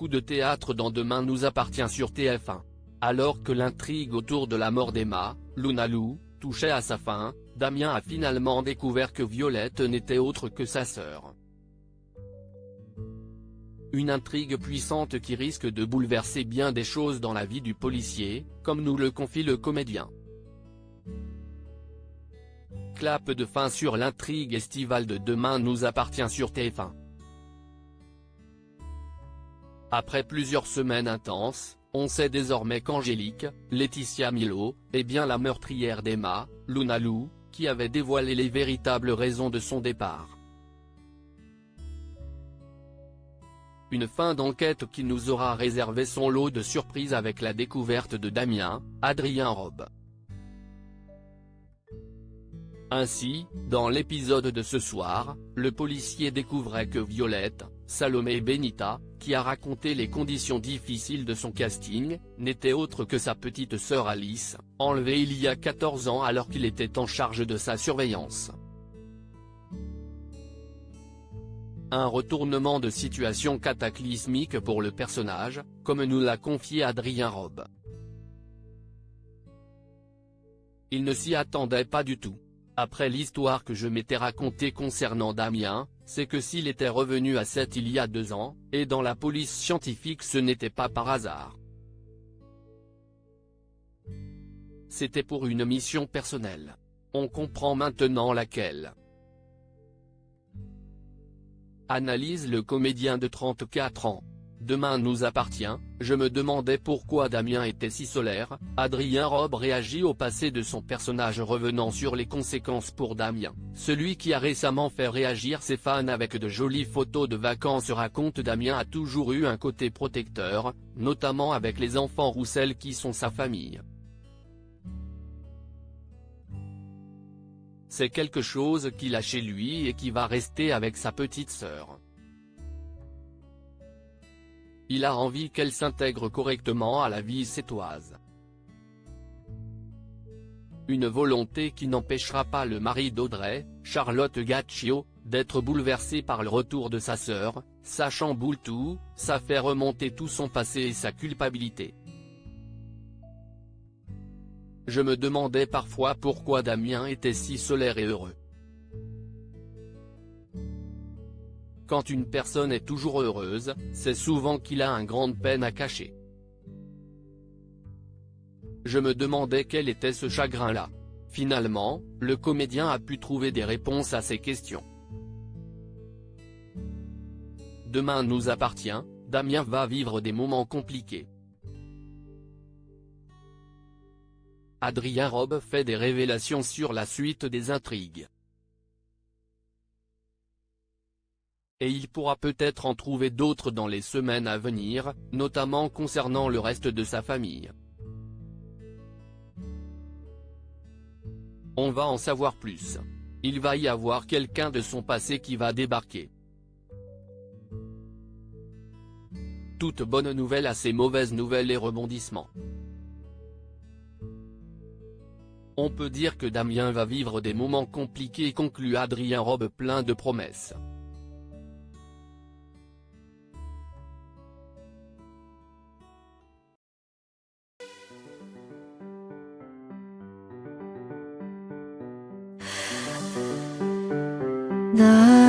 coup de théâtre dans Demain nous appartient sur TF1. Alors que l'intrigue autour de la mort d'Emma, Lunalou, touchait à sa fin, Damien a finalement découvert que Violette n'était autre que sa sœur. Une intrigue puissante qui risque de bouleverser bien des choses dans la vie du policier, comme nous le confie le comédien. Clap de fin sur l'intrigue estivale de Demain nous appartient sur TF1. Après plusieurs semaines intenses, on sait désormais qu'Angélique, Laetitia Milo, est bien la meurtrière d'Emma, Lunalou, qui avait dévoilé les véritables raisons de son départ. Une fin d'enquête qui nous aura réservé son lot de surprises avec la découverte de Damien, Adrien Robe. Ainsi, dans l'épisode de ce soir, le policier découvrait que Violette, Salomé Benita, qui a raconté les conditions difficiles de son casting, n'était autre que sa petite sœur Alice, enlevée il y a 14 ans alors qu'il était en charge de sa surveillance. Un retournement de situation cataclysmique pour le personnage, comme nous l'a confié Adrien Robe. Il ne s'y attendait pas du tout. Après l'histoire que je m'étais racontée concernant Damien, c'est que s'il était revenu à 7 il y a 2 ans, et dans la police scientifique ce n'était pas par hasard. C'était pour une mission personnelle. On comprend maintenant laquelle. Analyse le comédien de 34 ans. Demain nous appartient, je me demandais pourquoi Damien était si solaire. Adrien Robe réagit au passé de son personnage revenant sur les conséquences pour Damien. Celui qui a récemment fait réagir ses fans avec de jolies photos de vacances raconte Damien a toujours eu un côté protecteur, notamment avec les enfants Roussel qui sont sa famille. C'est quelque chose qu'il a chez lui et qui va rester avec sa petite sœur. Il a envie qu'elle s'intègre correctement à la vie sétoise. Une volonté qui n'empêchera pas le mari d'Audrey, Charlotte Gaccio, d'être bouleversé par le retour de sa sœur, ça chamboule tout, ça fait remonter tout son passé et sa culpabilité. Je me demandais parfois pourquoi Damien était si solaire et heureux. Quand une personne est toujours heureuse, c'est souvent qu'il a une grande peine à cacher. Je me demandais quel était ce chagrin-là. Finalement, le comédien a pu trouver des réponses à ces questions. Demain nous appartient, Damien va vivre des moments compliqués. Adrien Robe fait des révélations sur la suite des intrigues. Et il pourra peut-être en trouver d'autres dans les semaines à venir, notamment concernant le reste de sa famille. On va en savoir plus. Il va y avoir quelqu'un de son passé qui va débarquer. Toute bonne nouvelle a ses mauvaises nouvelles et rebondissements. On peut dire que Damien va vivre des moments compliqués, conclut Adrien Robe plein de promesses. 나